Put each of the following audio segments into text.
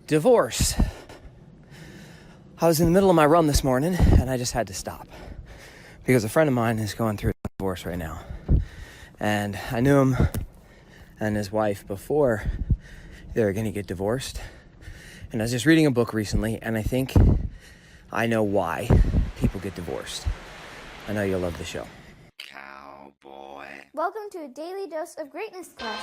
Divorce. I was in the middle of my run this morning and I just had to stop because a friend of mine is going through a divorce right now. And I knew him and his wife before they were going to get divorced. And I was just reading a book recently and I think I know why people get divorced. I know you'll love the show. Cowboy. Welcome to a daily dose of greatness class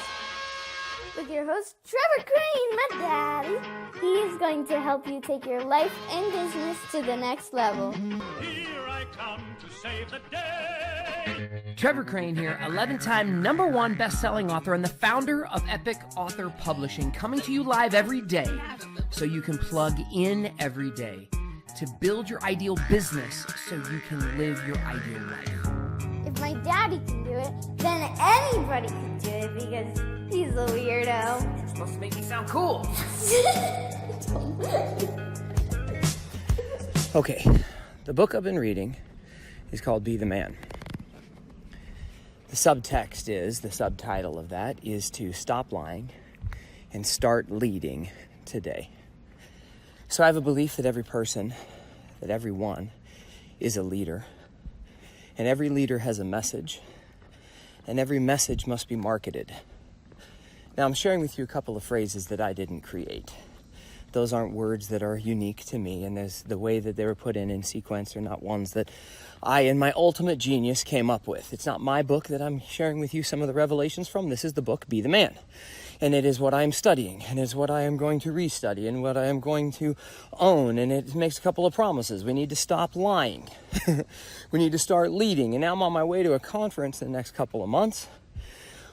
with your host, Trevor Crane, my daddy. He is going to help you take your life and business to the next level. Here I come to save the day. Trevor Crane here, 11-time #1 best-selling author and the founder of Epic Author Publishing, coming to you live every day so you can plug in every day to build your ideal business so you can live your ideal life. If my daddy can do it, then anybody can do it because he's a weirdo. You're supposed to make me sound cool. Okay, the book I've been reading is called Be the Man. The subtitle of that is to stop lying and start leading today. So I have a belief that everyone is a leader. And every leader has a message. And every message must be marketed. Now I'm sharing with you a couple of phrases that I didn't create. Those aren't words that are unique to me, and there's the way that they were put in sequence are not ones that I, in my ultimate genius, came up with. It's not my book that I'm sharing with you some of the revelations from. This is the book, Be the Man. And it is what I am studying, and it's what I am going to restudy, and what I am going to own, and it makes a couple of promises. We need to stop lying. We need to start leading. And now I'm on my way to a conference in the next couple of months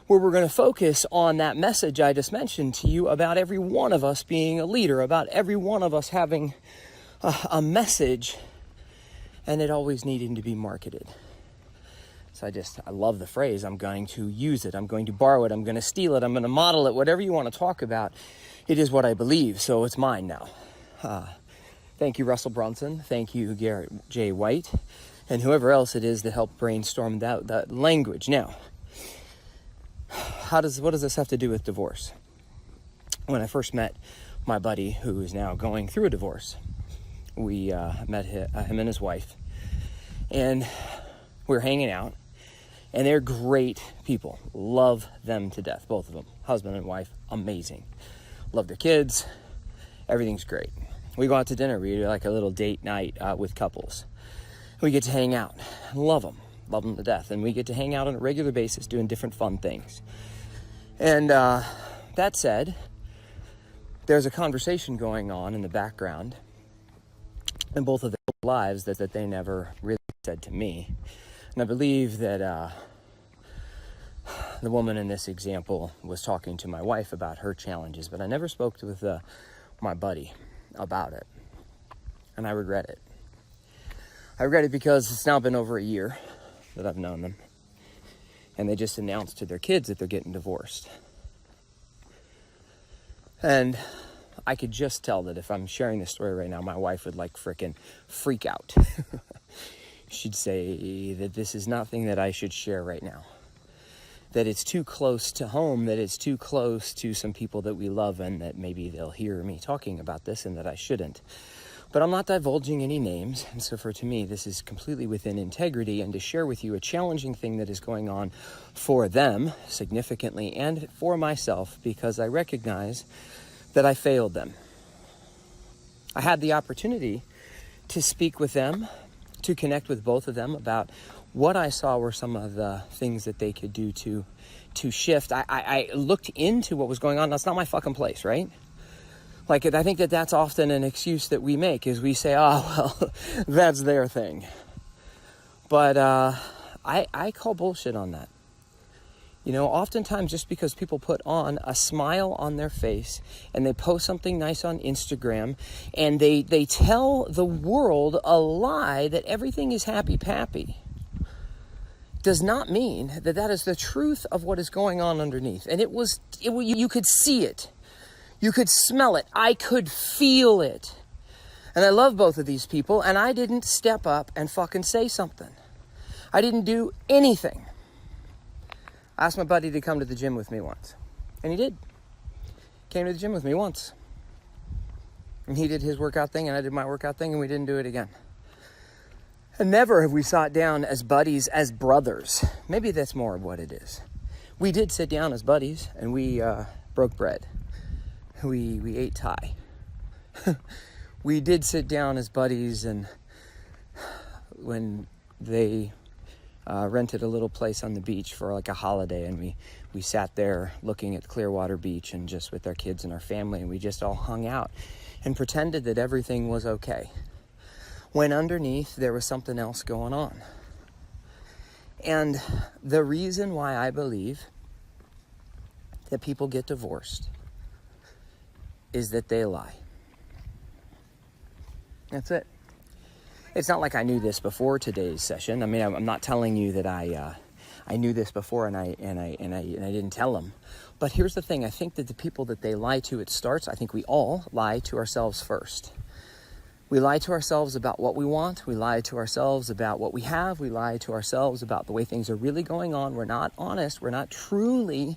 where we're going to focus on that message I just mentioned to you about every one of us being a leader, about every one of us having a message and it always needing to be marketed. So I love the phrase. I'm going to use it. I'm going to borrow it. I'm going to steal it. I'm going to model it. Whatever you want to talk about, it is what I believe. So it's mine now. Thank you, Russell Brunson. Thank you, Garrett J. White, and whoever else it is that helped brainstorm that language. Now, what does this have to do with divorce? When I first met my buddy who is now going through a divorce, we met him and his wife, and we were hanging out, and they're great people. Love them to death, both of them, husband and wife, amazing. Love their kids, everything's great. We go out to dinner, we do like a little date night with couples. We get to hang out, love them to death, and we get to hang out on a regular basis doing different fun things. And that said, there's a conversation going on in the background in both of their lives that they never really said to me. And I believe that the woman in this example was talking to my wife about her challenges, but I never spoke with my buddy about it. And I regret it. I regret it because it's now been over a year that I've known them. And they just announced to their kids that they're getting divorced. And I could just tell that if I'm sharing this story right now, my wife would frickin' freak out. She'd say that this is nothing that I should share right now. That it's too close to home, that it's too close to some people that we love, and that maybe they'll hear me talking about this and that I shouldn't. But I'm not divulging any names, and so to me, this is completely within integrity, and to share with you a challenging thing that is going on for them, significantly, and for myself, because I recognize that I failed them. I had the opportunity to speak with them, to connect with both of them about what I saw were some of the things that they could do to shift. I looked into what was going on. That's not my fucking place, right? I think that's often an excuse that we make, is we say, oh, well, that's their thing. But I call bullshit on that. Oftentimes just because people put on a smile on their face and they post something nice on Instagram and they tell the world a lie that everything is happy-pappy, does not mean that is the truth of what is going on underneath. And you could see it. You could smell it. I could feel it. And I love both of these people, and I didn't step up and fucking say something. I didn't do anything. I asked my buddy to come to the gym with me once, and he did. Came to the gym with me once. And he did his workout thing, and I did my workout thing, and we didn't do it again. And never have we sat down as buddies, as brothers. Maybe that's more of what it is. We did sit down as buddies, and we broke bread. We ate Thai. We did sit down as buddies, and when they rented a little place on the beach for like a holiday, and we sat there looking at Clearwater Beach and just with our kids and our family, and we just all hung out and pretended that everything was okay, when underneath there was something else going on. And the reason why I believe that people get divorced is that they lie. That's it. It's not like I knew this before today's session. I mean, I'm not telling you that I knew this before and I didn't tell them. But here's the thing. I think that the people that they lie to, I think we all lie to ourselves first. We lie to ourselves about what we want. We lie to ourselves about what we have. We lie to ourselves about the way things are really going on. We're not honest. We're not truly,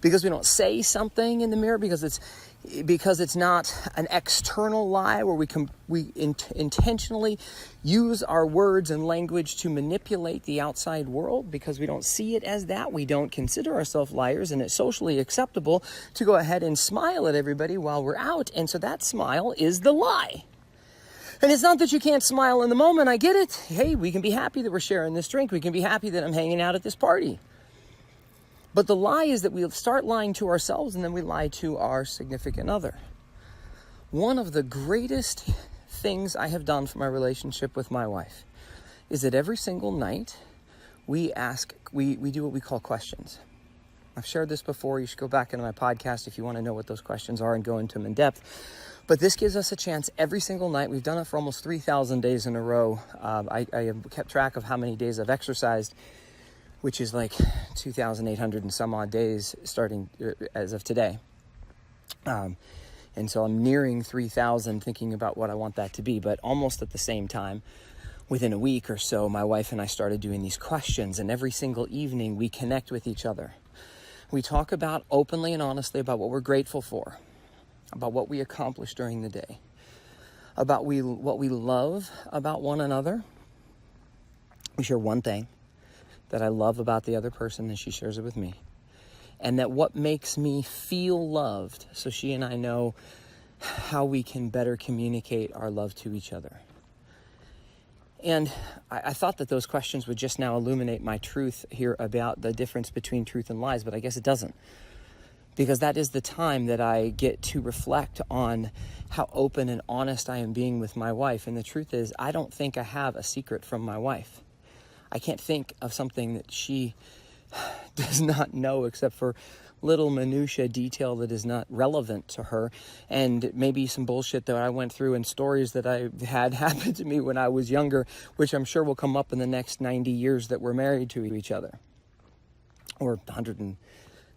because we don't say something in the mirror, because it's not an external lie where we intentionally use our words and language to manipulate the outside world, because we don't see it as that. We don't consider ourselves liars, and it's socially acceptable to go ahead and smile at everybody while we're out. And so that smile is the lie. And it's not that you can't smile in the moment. I get it. Hey, we can be happy that we're sharing this drink. We can be happy that I'm hanging out at this party. But the lie is that we start lying to ourselves, and then we lie to our significant other. One of the greatest things I have done for my relationship with my wife is that every single night we do what we call questions. I've shared this before. You should go back into my podcast if you want to know what those questions are and go into them in depth. But this gives us a chance every single night. We've done it for almost 3,000 days in a row. I have kept track of how many days I've exercised, which is like 2,800 and some odd days starting as of today. And so I'm nearing 3,000, thinking about what I want that to be. But almost at the same time, within a week or so, my wife and I started doing these questions. And every single evening, we connect with each other. We talk about openly and honestly about what we're grateful for, about what we accomplished during the day, about what we love about one another. We share one thing that I love about the other person, and she shares it with me. And that what makes me feel loved, so she and I know how we can better communicate our love to each other. And I thought that those questions would just now illuminate my truth here about the difference between truth and lies, but I guess it doesn't. Because that is the time that I get to reflect on how open and honest I am being with my wife. And the truth is, I don't think I have a secret from my wife. I can't think of something that she does not know, except for little minutia detail that is not relevant to her, and maybe some bullshit that I went through and stories that I had happen to me when I was younger, which I'm sure will come up in the next 90 years that we're married to each other. Or 100 and,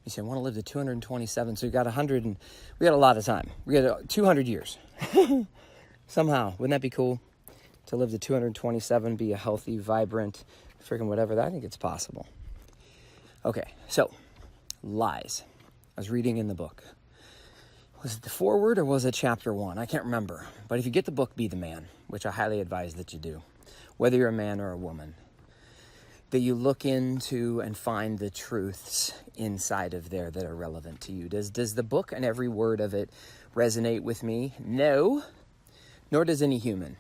you say, I want to live to 227, so we got a lot of time. We got 200 years. Somehow, wouldn't that be cool? To live to 227, be a healthy, vibrant, freaking whatever. I think it's possible. Okay, so lies. I was reading in the book. Was it the foreword or was it chapter 1? I can't remember. But if you get the book, Be the Man, which I highly advise that you do, whether you're a man or a woman, that you look into and find the truths inside of there that are relevant to you. Does the book and every word of it resonate with me? No, nor does any human.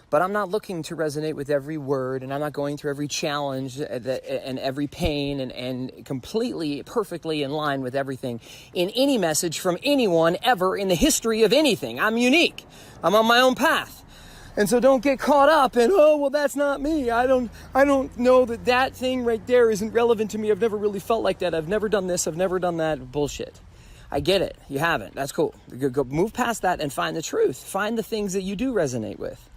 But I'm not looking to resonate with every word, and I'm not going through every challenge and every pain and completely, perfectly in line with everything in any message from anyone ever in the history of anything. I'm unique. I'm on my own path. And so don't get caught up in, oh, well, that's not me. I don't know that thing right there isn't relevant to me. I've never really felt like that. I've never done this. I've never done that. Bullshit. I get it. You haven't. That's cool. Go move past that and find the truth. Find the things that you do resonate with.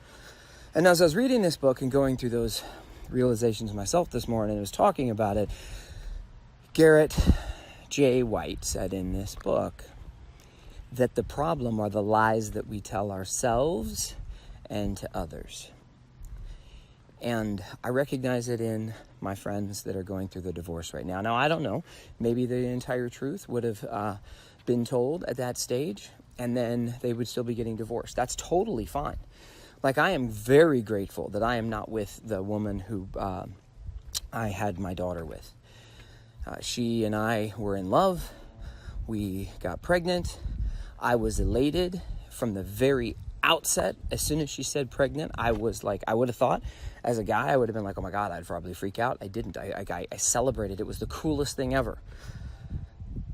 And as I was reading this book and going through those realizations myself this morning and was talking about it, Garrett J. White said in this book that the problem are the lies that we tell ourselves and to others. And I recognize it in my friends that are going through the divorce right now. Now, I don't know. Maybe the entire truth would have been told at that stage. and then they would still be getting divorced. That's totally fine. Like, I am very grateful that I am not with the woman who I had my daughter with. She and I were in love. We got pregnant. I was elated from the very outset. As soon as she said pregnant, I was like, I would have thought, as a guy, I would have been like, oh my God, I'd probably freak out. I didn't. I celebrated. It was the coolest thing ever.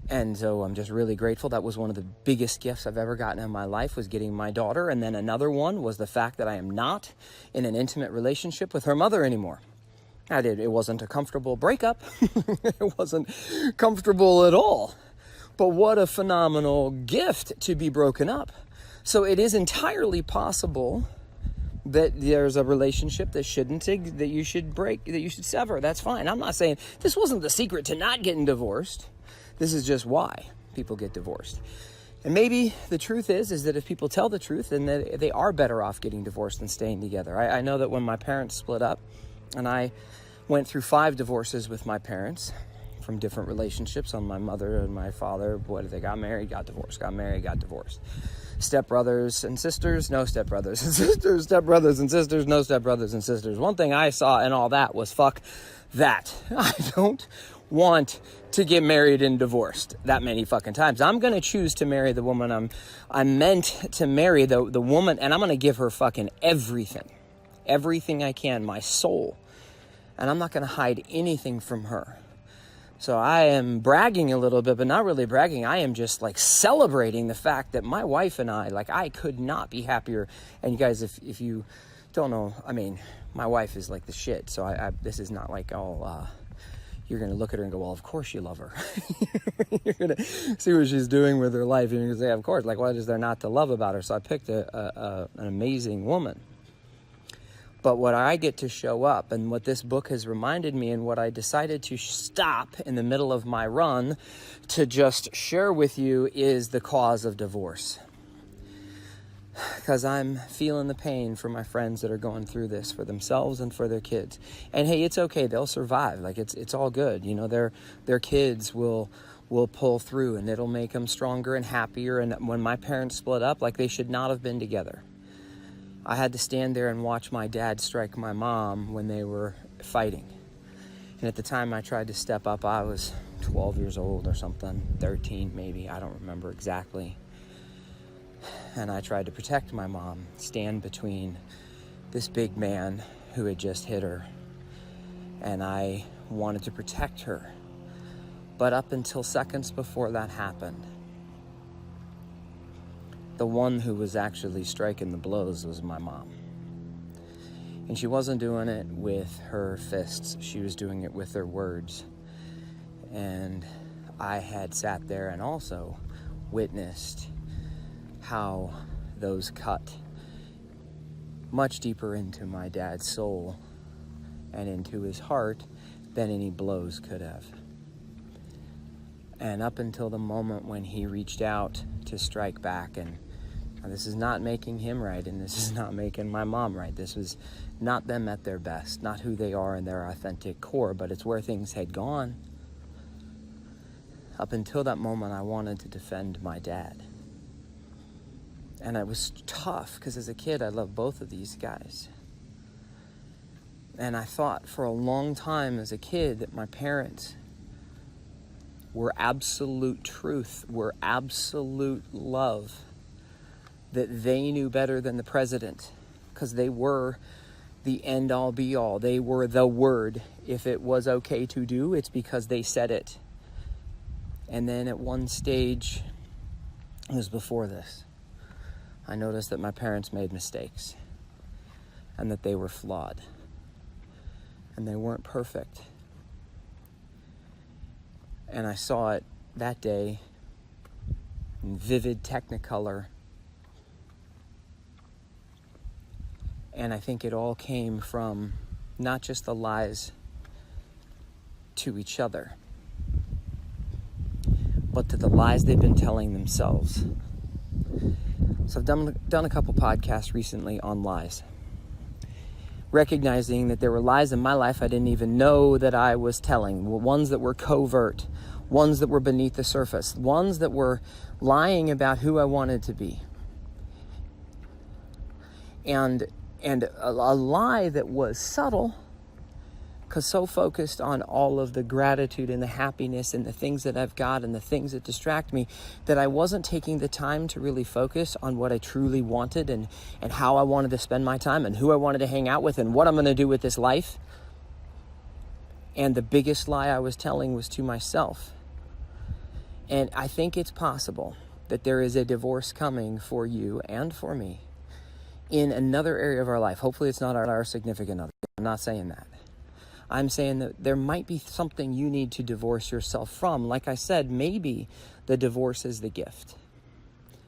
And so I'm just really grateful. That was one of the biggest gifts I've ever gotten in my life, was getting my daughter. And then another one was the fact that I am not in an intimate relationship with her mother anymore. It wasn't a comfortable breakup. It wasn't comfortable at all. But what a phenomenal gift to be broken up. So it is entirely possible that there's a relationship that you should break, that you should sever. That's fine. I'm not saying this wasn't the secret to not getting divorced. This is just why people get divorced. And maybe the truth is that if people tell the truth, then they are better off getting divorced than staying together. I know that when my parents split up, and I went through 5 divorces with my parents from different relationships on my mother and my father. They got married, got divorced, got married, got divorced. Stepbrothers and sisters, no stepbrothers and sisters. Stepbrothers and sisters, no stepbrothers and sisters. One thing I saw in all that was, fuck that. I don't want to get married and divorced that many fucking times. I'm going to choose to marry the woman I'm meant to marry, the woman, and I'm going to give her fucking everything I can, my soul. And I'm not going to hide anything from her. So I am bragging a little bit, but not really bragging. I am just like celebrating the fact that my wife and I could not be happier. And you guys, if you don't know, I mean, my wife is like the shit. So this is not like all, you're going to look at her and go, well, of course you love her. You're going to see what she's doing with her life. And you're going to say, of course, like, what is there not to love about her? So I picked an amazing woman. But what I get to show up, and what this book has reminded me, and what I decided to stop in the middle of my run to just share with you, is the cause of divorce. Because I'm feeling the pain for my friends that are going through this for themselves and for their kids. And hey, it's okay. They'll survive. Like, it's all good. You know, their kids will pull through, and it'll make them stronger and happier. And when my parents split up, like, they should not have been together. I had to stand there and watch my dad strike my mom when they were fighting. And at the time I tried to step up, I was 12 years old or something, 13 maybe, I don't remember exactly. And I tried to protect my mom, stand between this big man who had just hit her. And I wanted to protect her. But up until seconds before that happened, the one who was actually striking the blows was my mom. And she wasn't doing it with her fists. She was doing it with her words. And I had sat there and also witnessed how those cut much deeper into my dad's soul and into his heart than any blows could have. And up until the moment when he reached out to strike back, and this is not making him right, and this is not making my mom right. This was not them at their best, not who they are in their authentic core, but it's where things had gone. Up until that moment, I wanted to defend my dad. And it was tough, because as a kid, I loved both of these guys. And I thought for a long time as a kid that my parents were absolute truth, were absolute love, that they knew better than the president, because they were the end-all be-all. They were the word. If it was okay to do, it's because they said it. And then at one stage, it was before this, I noticed that my parents made mistakes, and that they were flawed, and they weren't perfect. And I saw it that day in vivid technicolor. And I think it all came from not just the lies to each other, but to the lies they've been telling themselves. So I've done a couple podcasts recently on lies, recognizing that there were lies in my life I didn't even know that I was telling, ones that were covert, ones that were beneath the surface, ones that were lying about who I wanted to be. And a lie that was subtle, because so focused on all of the gratitude and the happiness and the things that I've got and the things that distract me, that I wasn't taking the time to really focus on what I truly wanted and how I wanted to spend my time and who I wanted to hang out with and what I'm going to do with this life. And the biggest lie I was telling was to myself. And I think it's possible that there is a divorce coming for you and for me in another area of our life. Hopefully it's not our significant other. I'm not saying that. I'm saying that there might be something you need to divorce yourself from. Like I said, maybe the divorce is the gift.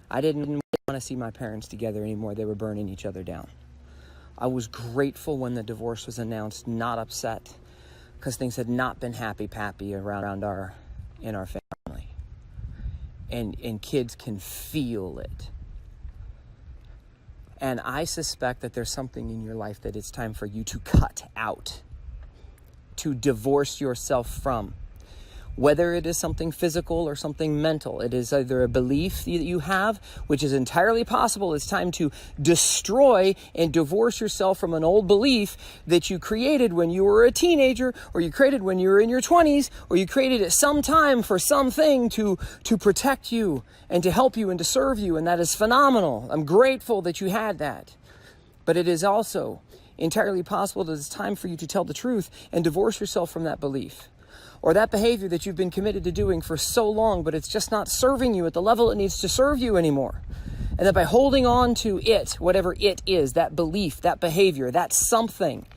I didn't want to see my parents together anymore. They were burning each other down. I was grateful when the divorce was announced, not upset, because things had not been happy-pappy around in our family. And kids can feel it. And I suspect that there's something in your life that it's time for you to cut out, to divorce yourself from. Whether it is something physical or something mental, it is either a belief that you have, which is entirely possible. It's time to destroy and divorce yourself from an old belief that you created when you were a teenager, or you created when you were in your 20s, or you created at some time for something to protect you and to help you and to serve you. And that is phenomenal. I'm grateful that you had that. But it is also entirely possible that it's time for you to tell the truth and divorce yourself from that belief or that behavior that you've been committed to doing for so long, but it's just not serving you at the level it needs to serve you anymore. And that by holding on to it, whatever it is, that belief, that behavior, that something,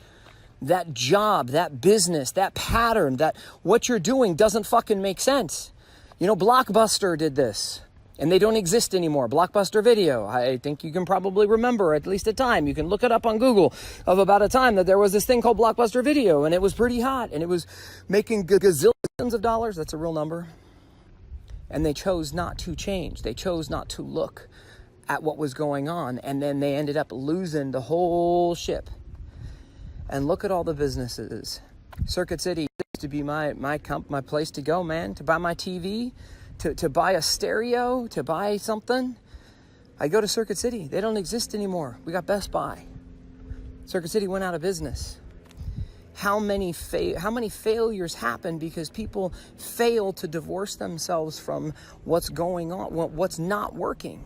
that job, that business, that pattern, that what you're doing doesn't fucking make sense. You know, Blockbuster did this. And they don't exist anymore. Blockbuster Video. I think you can probably remember at least a time. You can look it up on Google of about a time that there was this thing called Blockbuster Video. And it was pretty hot. And it was making gazillions of dollars. That's a real number. And they chose not to change. They chose not to look at what was going on. And then they ended up losing the whole ship. And look at all the businesses. Circuit City used to be my place to go, man. To buy my TV. To buy a stereo, to buy something. I go to Circuit City. They don't exist anymore. We got Best Buy. Circuit City went out of business. How many failures happen because people fail to divorce themselves from what's going on, what's not working.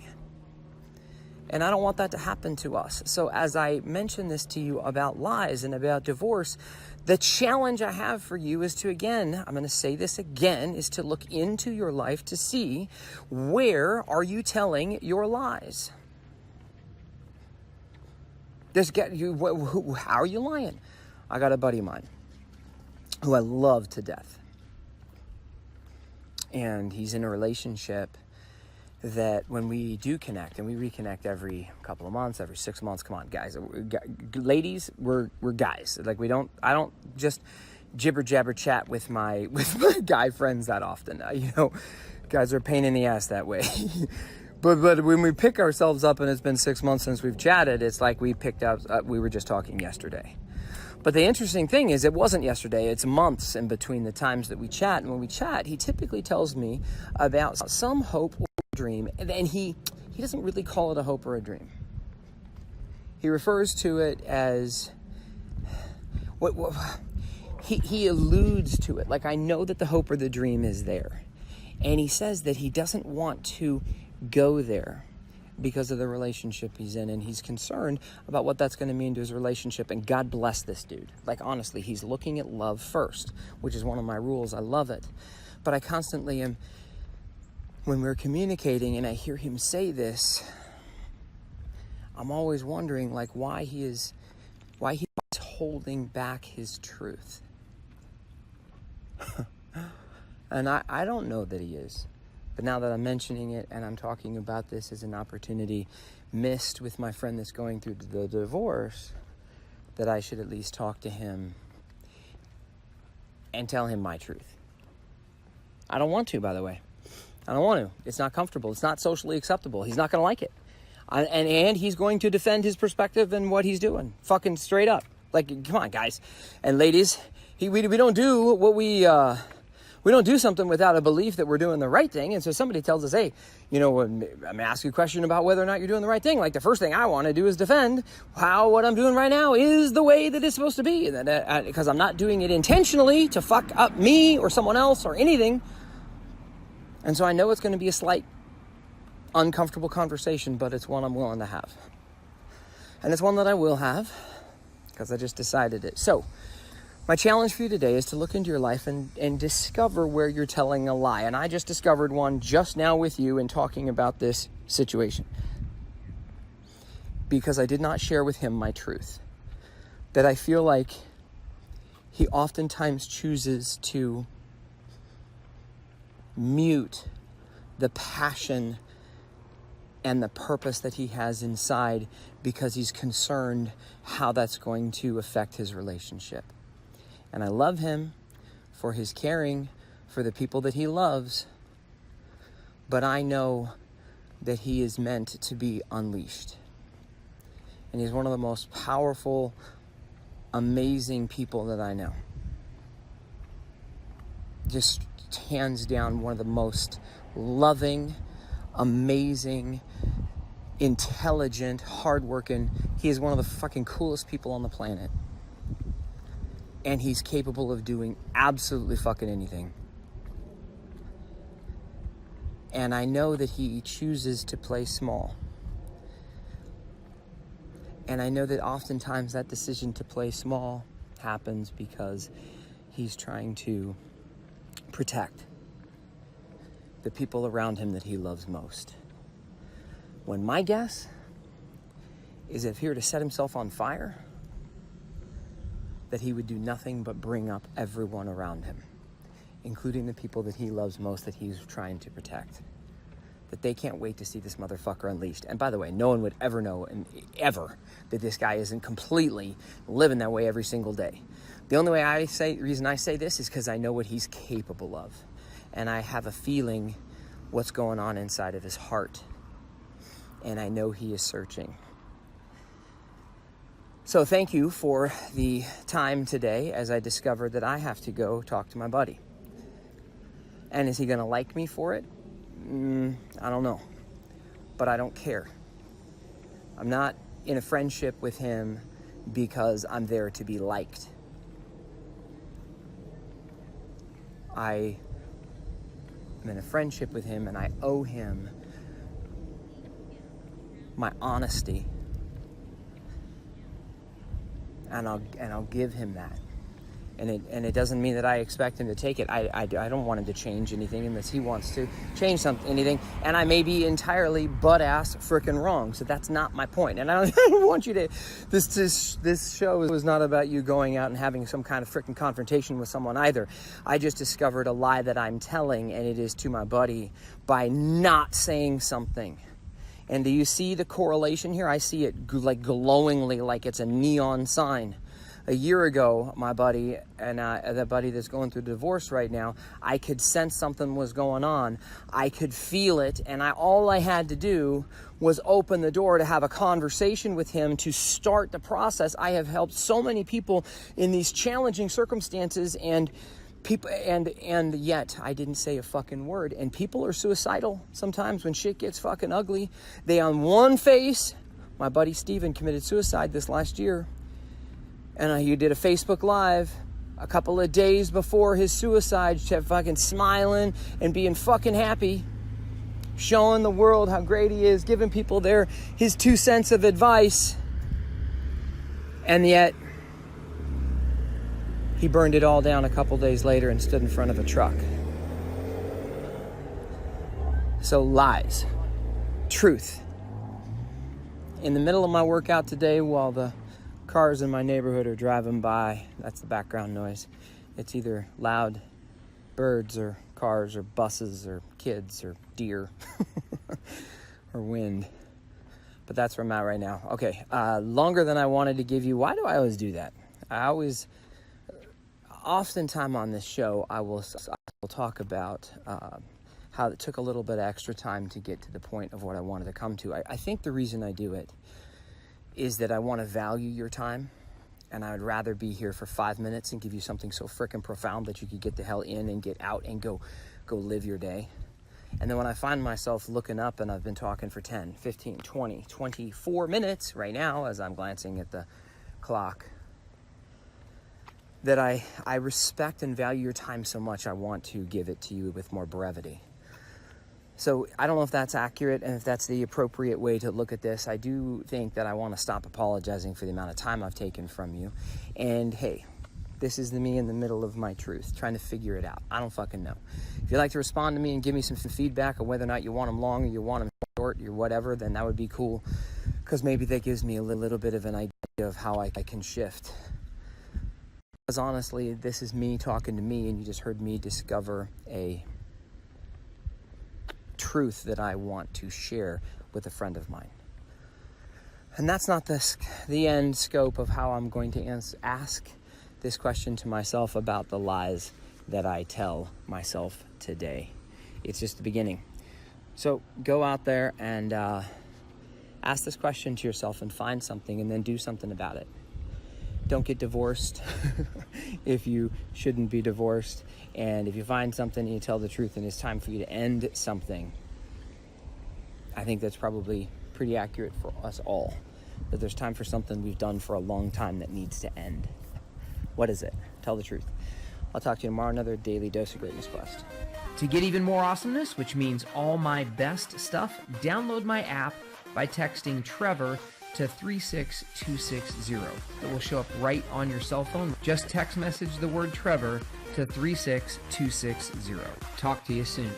And I don't want that to happen to us. So as I mention this to you about lies and about divorce, the challenge I have for you is to, again, I'm going to say this again, is to look into your life to see where are you telling your lies. How are you lying? I got a buddy of mine who I love to death. And he's in a relationship that when we do connect, and we reconnect every couple of months, every 6 months, come on, guys, ladies, we're guys. Like I don't just jibber jabber chat with my guy friends that often. Guys are a pain in the ass that way. But when we pick ourselves up and it's been 6 months since we've chatted, it's like we picked up, we were just talking yesterday. But the interesting thing is it wasn't yesterday, it's months in between the times that we chat. And when we chat, he typically tells me about some hope or dream. And he doesn't really call it a hope or a dream. He refers to it as, he alludes to it. Like, I know that the hope or the dream is there. And he says that he doesn't want to go there because of the relationship he's in, and he's concerned about what that's going to mean to his relationship. And God bless this dude. Like, honestly, he's looking at love first, which is one of my rules. I love it. But I constantly am, when we're communicating and I hear him say this, I'm always wondering, like, why he's holding back his truth. And I don't know that he is. But now that I'm mentioning it and I'm talking about this as an opportunity missed with my friend that's going through the divorce, that I should at least talk to him and tell him my truth. I don't want to, by the way. I don't want to. It's not comfortable. It's not socially acceptable. He's not going to like it. And he's going to defend his perspective and what he's doing. Fucking straight up. Like, come on, guys. And ladies, we don't do what we We don't do something without a belief that we're doing the right thing. And so somebody tells us, hey, I'm going to ask you a question about whether or not you're doing the right thing. Like the first thing I want to do is defend how what I'm doing right now is the way that it's supposed to be. Because I'm not doing it intentionally to fuck up me or someone else or anything. And so I know it's going to be a slight uncomfortable conversation, but it's one I'm willing to have. And it's one that I will have because I just decided it. So my challenge for you today is to look into your life and discover where you're telling a lie. And I just discovered one just now with you in talking about this situation. Because I did not share with him my truth. That I feel like he oftentimes chooses to mute the passion and the purpose that he has inside because he's concerned how that's going to affect his relationship. And I love him for his caring for the people that he loves, but I know that he is meant to be unleashed. And he's one of the most powerful, amazing people that I know. Just hands down one of the most loving, amazing, intelligent, hardworking. He is one of the fucking coolest people on the planet. And he's capable of doing absolutely fucking anything. And I know that he chooses to play small. And I know that oftentimes that decision to play small happens because he's trying to protect the people around him that he loves most. When my guess is if he were to set himself on fire, that he would do nothing but bring up everyone around him, including the people that he loves most that he's trying to protect. That they can't wait to see this motherfucker unleashed. And by the way, no one would ever know, ever, that this guy isn't completely living that way every single day. The only reason I say this is because I know what he's capable of. And I have a feeling what's going on inside of his heart. And I know he is searching. So thank you for the time today as I discovered that I have to go talk to my buddy. And is he going to like me for it? I don't know. But I don't care. I'm not in a friendship with him because I'm there to be liked. I am in a friendship with him and I owe him my honesty. And I'll give him that. And it doesn't mean that I expect him to take it. I don't want him to change anything unless he wants to change anything. And I may be entirely butt-ass frickin' wrong. So that's not my point. And I don't want you to... This show was not about you going out and having some kind of frickin' confrontation with someone either. I just discovered a lie that I'm telling, and it is to my buddy, by not saying something. And do you see the correlation here? I see it like glowingly, like it's a neon sign. A year ago, my buddy and the buddy that's going through divorce right now, I could sense something was going on. I could feel it, and all I had to do was open the door to have a conversation with him to start the process. I have helped so many people in these challenging circumstances, and people, and yet I didn't say a fucking word. And people are suicidal sometimes when shit gets fucking ugly. They on one face. My buddy Steven committed suicide this last year. And he did a Facebook Live a couple of days before his suicide, fucking smiling and being fucking happy, showing the world how great he is, giving people his 2 cents of advice. And yet, he burned it all down a couple days later and stood in front of a truck. So lies, truth. In the middle of my workout today, while the cars in my neighborhood are driving by, that's the background noise. It's either loud birds or cars or buses or kids or deer or wind. But that's where I'm at right now. Okay, longer than I wanted to give you. Why do I always do that? Oftentimes on this show, I will talk about how it took a little bit of extra time to get to the point of what I wanted to come to. I think the reason I do it is that I want to value your time and I would rather be here for 5 minutes and give you something so frickin' profound that you could get the hell in and get out and go live your day. And then when I find myself looking up and I've been talking for 10, 15, 20, 24 minutes right now as I'm glancing at the clock, that I respect and value your time so much, I want to give it to you with more brevity. So I don't know if that's accurate and if that's the appropriate way to look at this. I do think that I want to stop apologizing for the amount of time I've taken from you. And hey, this is me in the middle of my truth, trying to figure it out. I don't fucking know. If you'd like to respond to me and give me some feedback on whether or not you want them long or you want them short or whatever, then that would be cool, because maybe that gives me a little bit of an idea of how I can shift. Because honestly, this is me talking to me, and you just heard me discover a truth that I want to share with a friend of mine. And that's not the end scope of how I'm going to ask this question to myself about the lies that I tell myself today. It's just the beginning. So go out there and ask this question to yourself and find something, and then do something about it. Don't get divorced if you shouldn't be divorced. And if you find something and you tell the truth and it's time for you to end something, I think that's probably pretty accurate for us all. That there's time for something we've done for a long time that needs to end. What is it? Tell the truth. I'll talk to you tomorrow, another Daily Dose of Greatness Quest. To get even more awesomeness, which means all my best stuff, download my app by texting Trevor to 36260. It will show up right on your cell phone. Just text message the word Trevor to 36260. Talk to you soon.